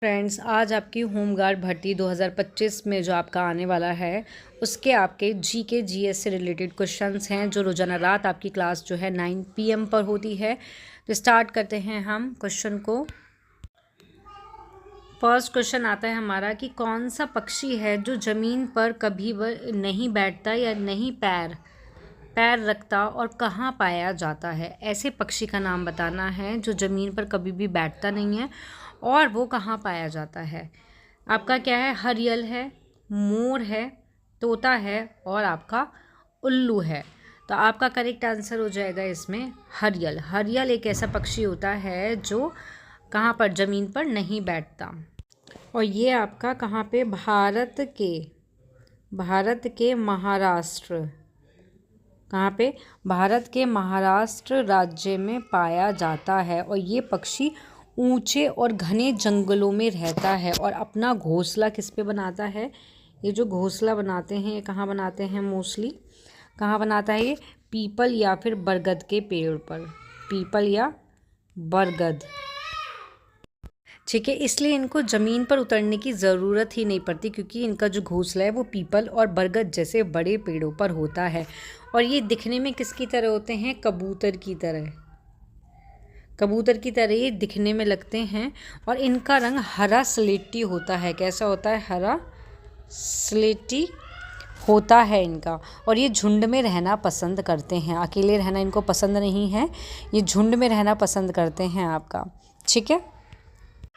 Friends, आज आपकी home guard भर्ती 2025 में जो आपका आने वाला है उसके आपके जीके जीएस से रिलेटेड क्वेश्चंस हैं जो रोज़ाना रात आपकी क्लास जो है 9 PM पर होती है। तो स्टार्ट करते हैं हम क्वेश्चन को। फर्स्ट क्वेश्चन आता है हमारा कि कौन सा पक्षी है जो ज़मीन पर कभी नहीं बैठता या नहीं पैर रखता और कहाँ पाया जाता है। ऐसे पक्षी का नाम बताना है जो ज़मीन पर कभी भी बैठता नहीं है और वो कहाँ पाया जाता है। आपका क्या है? हरियल है, मोर है, तोता है और आपका उल्लू है। तो आपका करेक्ट आंसर हो जाएगा इसमें हरियल। हरियल एक ऐसा पक्षी होता है जो कहाँ पर? ज़मीन पर नहीं बैठता। और ये आपका कहाँ पे? भारत के महाराष्ट्र। कहाँ पे? भारत के महाराष्ट्र राज्य में पाया जाता है। और ये पक्षी ऊंचे और घने जंगलों में रहता है और अपना घोंसला किस पे बनाता है? ये जो घोंसला बनाते हैं ये कहाँ बनाते हैं? मोस्टली कहाँ बनाता है ये? पीपल या फिर बरगद के पेड़ पर। पीपल या बरगद, ठीक है। इसलिए इनको ज़मीन पर उतरने की ज़रूरत ही नहीं पड़ती क्योंकि इनका जो घोंसला है वो पीपल और बरगद जैसे बड़े पेड़ों पर होता है। और ये दिखने में किसकी तरह होते हैं? कबूतर की तरह। कबूतर की तरह ये दिखने में लगते हैं। और इनका रंग हरा स्लेटी होता है। कैसा होता है? हरा स्लेटी होता है इनका। और ये झुंड में रहना पसंद करते हैं, अकेले रहना इनको पसंद नहीं है, ये झुंड में रहना पसंद करते हैं आपका, ठीक है।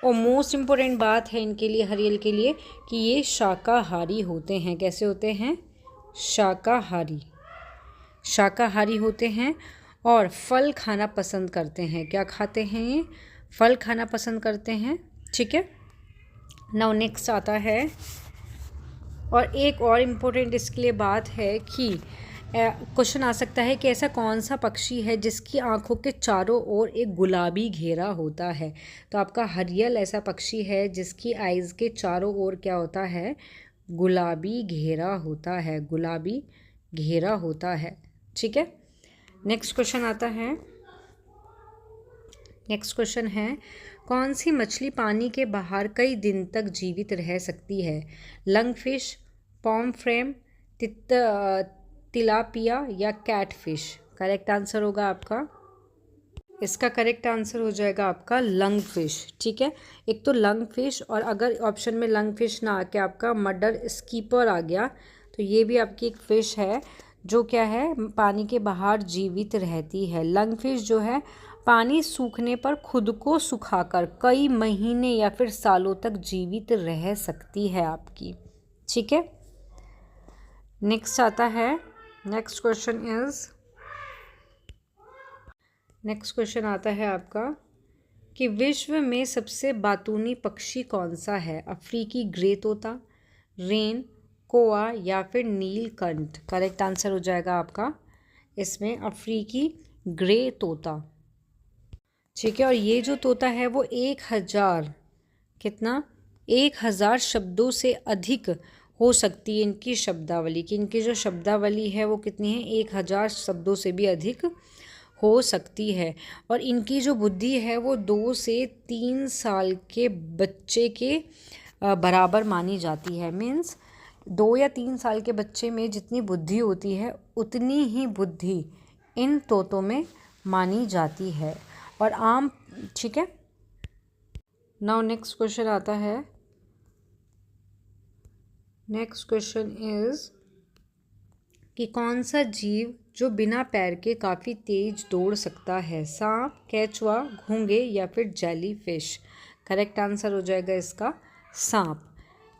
और मोस्ट इम्पोर्टेंट बात है इनके लिए, हरियल के लिए, कि ये शाकाहारी होते हैं। कैसे होते हैं? शाकाहारी होते हैं और फल खाना पसंद करते हैं। क्या खाते हैं ये? फल खाना पसंद करते हैं, ठीक है। नाउ नेक्स्ट आता है, और एक और इम्पोर्टेंट इसके लिए बात है कि क्वेश्चन आ सकता है कि ऐसा कौन सा पक्षी है जिसकी आंखों के चारों ओर एक गुलाबी घेरा होता है। तो आपका हरियल ऐसा पक्षी है जिसकी आइज़ के चारों ओर क्या होता है? गुलाबी घेरा होता है। गुलाबी घेरा होता है, ठीक है। नेक्स्ट क्वेश्चन आता है। नेक्स्ट क्वेश्चन है, कौन सी मछली पानी के बाहर कई दिन तक जीवित रह सकती है? लंगफिश, पॉमफ्रेम, तिलापिया या कैटफिश? करेक्ट आंसर होगा आपका, इसका करेक्ट आंसर हो जाएगा आपका लंगफिश, ठीक है। एक तो लंगफिश, और अगर ऑप्शन में लंगफिश ना आके आपका मडर स्कीपर आ गया तो ये भी आपकी एक फ़िश है जो क्या है? पानी के बाहर जीवित रहती है। लंगफिश जो है पानी सूखने पर खुद को सुखाकर कई महीने या फिर सालों तक जीवित रह सकती है आपकी, ठीक है। नेक्स्ट आता है, नेक्स्ट क्वेश्चन आता है आपका कि विश्व में सबसे बातूनी पक्षी कौन सा है? अफ्रीकी ग्रे तोता, रेन, कोआ या फिर नीलकंठ? करेक्ट आंसर हो जाएगा आपका इसमें अफ्रीकी ग्रे तोता, ठीक है। और ये जो तोता है वो 1000 कितना? 1000 शब्दों से अधिक हो सकती है इनकी शब्दावली, कि इनकी जो शब्दावली है वो कितनी है? 1000 शब्दों से भी अधिक हो सकती है। और इनकी जो बुद्धि है वो 2 से 3 साल के बच्चे के बराबर मानी जाती है। मीन्स 2 या 3 साल के बच्चे में जितनी बुद्धि होती है उतनी ही बुद्धि इन तोतों में मानी जाती है। और आम, ठीक है। नाउ नेक्स्ट क्वेश्चन आता है। नेक्स्ट क्वेश्चन इज कि कौन सा जीव जो बिना पैर के काफ़ी तेज दौड़ सकता है? सांप, केचुआ, घोंघे या फिर जेली फिश? करेक्ट आंसर हो जाएगा इसका सांप।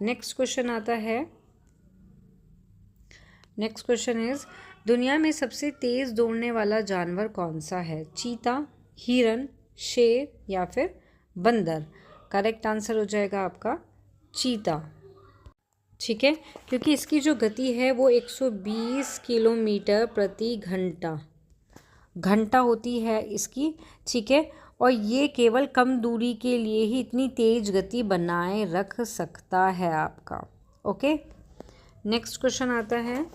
नेक्स्ट क्वेश्चन आता है। नेक्स्ट क्वेश्चन इज, दुनिया में सबसे तेज़ दौड़ने वाला जानवर कौन सा है? चीता, हिरन, शेर या फिर बंदर? करेक्ट आंसर हो जाएगा आपका चीता, ठीक है। क्योंकि इसकी जो गति है वो 120 किलोमीटर प्रति घंटा होती है इसकी, ठीक है। और ये केवल कम दूरी के लिए ही इतनी तेज गति बनाए रख सकता है आपका, ओके। नेक्स्ट क्वेश्चन आता है।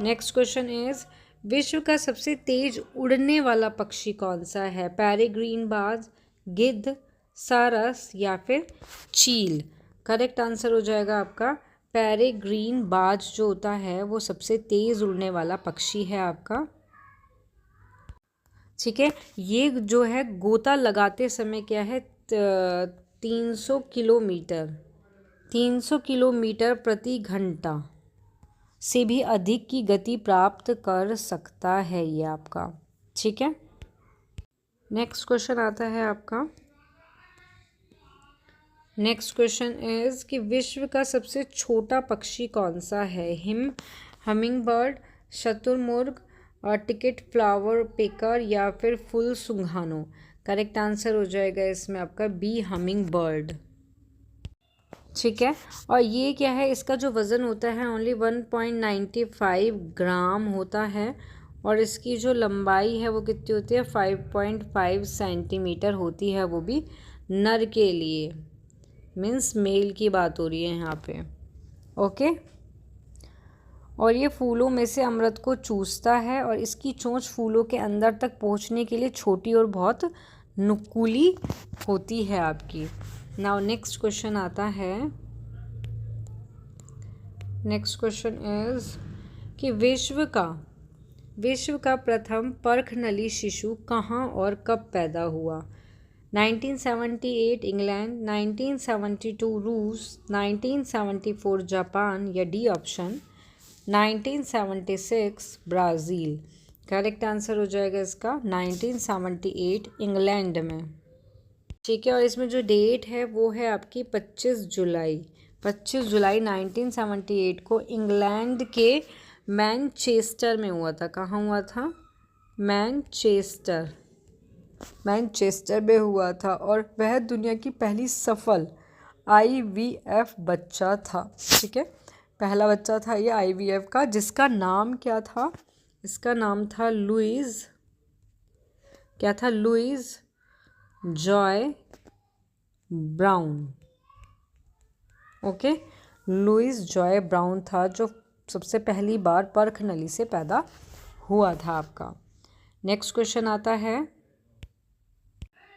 नेक्स्ट क्वेश्चन इज, विश्व का सबसे तेज उड़ने वाला पक्षी कौन सा है? पेरेग्रीन बाज, गिद्ध, सारस या फिर चील। करेक्ट आंसर हो जाएगा आपका पेरेग्रीन बाज जो होता है वो सबसे तेज़ उड़ने वाला पक्षी है आपका। ठीक है, ये जो है गोता लगाते समय क्या है 300 किलोमीटर प्रति घंटा से भी अधिक की गति प्राप्त कर सकता है ये आपका। ठीक है, नेक्स्ट क्वेश्चन आता है आपका। नेक्स्ट क्वेश्चन इज कि विश्व का सबसे छोटा पक्षी कौन सा है? हमिंग बर्ड, शतुरमुर्ग और टिकट फ्लावर पेकर या फिर फुल सुंघानो। करेक्ट आंसर हो जाएगा इसमें आपका बी हमिंग बर्ड। ठीक है, और ये क्या है, इसका जो वज़न होता है ओनली 1.95 ग्राम होता है और इसकी जो लंबाई है वो कितनी होती है 5.5 सेंटीमीटर होती है, वो भी नर के लिए, मीन्स मेल की बात हो रही है यहाँ पे। ओके, और ये फूलों में से अमृत को चूसता है और इसकी चोंच फूलों के अंदर तक पहुँचने के लिए छोटी और बहुत नुकीली होती है आपकी। नाउ नेक्स्ट क्वेश्चन आता है। नेक्स्ट क्वेश्चन इज कि विश्व का प्रथम परखनली शिशु कहाँ और कब पैदा हुआ? 1978 इंग्लैंड, 1972 रूस, 1974 जापान या D option 1976 Brazil. Correct answer हो जाएगा इसका 1978 इंग्लैंड में। ठीक है, और इसमें जो डेट है वो है आपकी 25 जुलाई 1978 को इंग्लैंड के मैनचेस्टर में हुआ था। कहाँ हुआ था? मैनचेस्टर में हुआ था और वह दुनिया की पहली सफल IVF बच्चा था। ठीक है, पहला बच्चा था ये IVF का, जिसका नाम क्या था? इसका नाम था Louise Joy Brown. Okay, Louise Joy Brown था जो सबसे पहली बार परखनली से पैदा हुआ था आपका। नेक्स्ट क्वेश्चन आता है।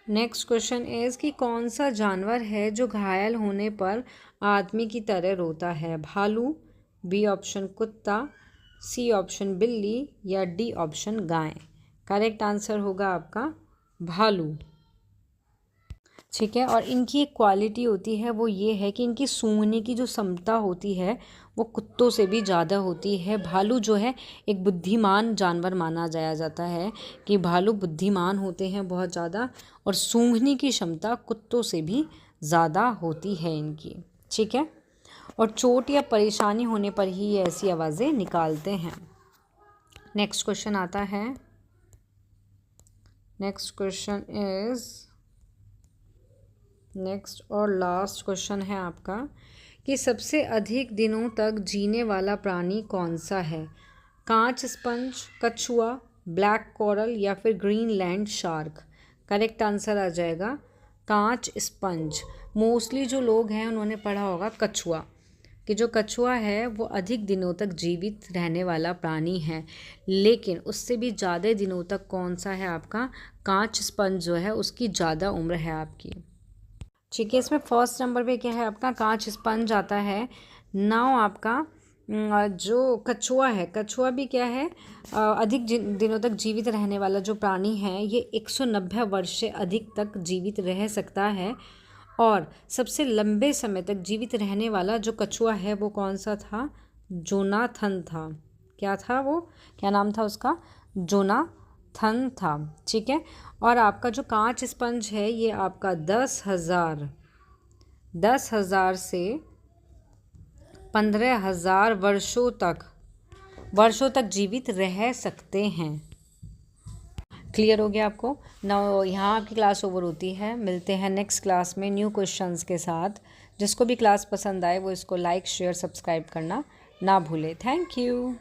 नेक्स्ट क्वेश्चन इज़ कि कौन सा जानवर है जो घायल होने पर आदमी की तरह रोता है? भालू, बी ऑप्शन कुत्ता, सी ऑप्शन बिल्ली या डी ऑप्शन गाय। करेक्ट आंसर होगा आपका भालू। ठीक है, और इनकी एक क्वालिटी होती है वो ये है कि इनकी सूंघने की जो क्षमता होती है वो कुत्तों से भी ज़्यादा होती है। भालू जो है एक बुद्धिमान जानवर माना जाता है कि भालू बुद्धिमान होते हैं बहुत ज़्यादा और सूंघने की क्षमता कुत्तों से भी ज़्यादा होती है इनकी। ठीक है, और चोट या परेशानी होने पर ही ये ऐसी आवाज़ें निकालते हैं। नेक्स्ट क्वेश्चन आता है। नेक्स्ट क्वेश्चन इज़ नेक्स्ट और लास्ट क्वेश्चन है आपका कि सबसे अधिक दिनों तक जीने वाला प्राणी कौन सा है? कांच स्पंज, कछुआ, ब्लैक कोरल या फिर ग्रीनलैंड शार्क। करेक्ट आंसर आ जाएगा कांच स्पंज। मोस्टली जो लोग हैं उन्होंने पढ़ा होगा कछुआ, कि जो कछुआ है वो अधिक दिनों तक जीवित रहने वाला प्राणी है, लेकिन उससे भी ज़्यादा दिनों तक कौन सा है आपका? कांच स्पंज जो है उसकी ज़्यादा उम्र है आपकी। ठीक है, इसमें फर्स्ट नंबर पे क्या है आपका? कांच स्पंज आता है। नाउ आपका जो कछुआ है, कछुआ भी क्या है अधिक दिनों तक जीवित रहने वाला जो प्राणी है, ये 190 वर्ष से अधिक तक जीवित रह सकता है। और सबसे लंबे समय तक जीवित रहने वाला जो कछुआ है वो कौन सा था? जोनाथन था। क्या था वो? क्या नाम था उसका? जोनाथन था। ठीक है, और आपका जो कांच स्पंज है ये आपका 10,000 से 15,000 वर्षों तक जीवित रह सकते हैं। क्लियर हो गया आपको? ना यहाँ आपकी क्लास ओवर होती है। मिलते हैं नेक्स्ट क्लास में न्यू क्वेश्चंस के साथ। जिसको भी क्लास पसंद आए वो इसको लाइक, शेयर, सब्सक्राइब करना ना भूले। Thank you.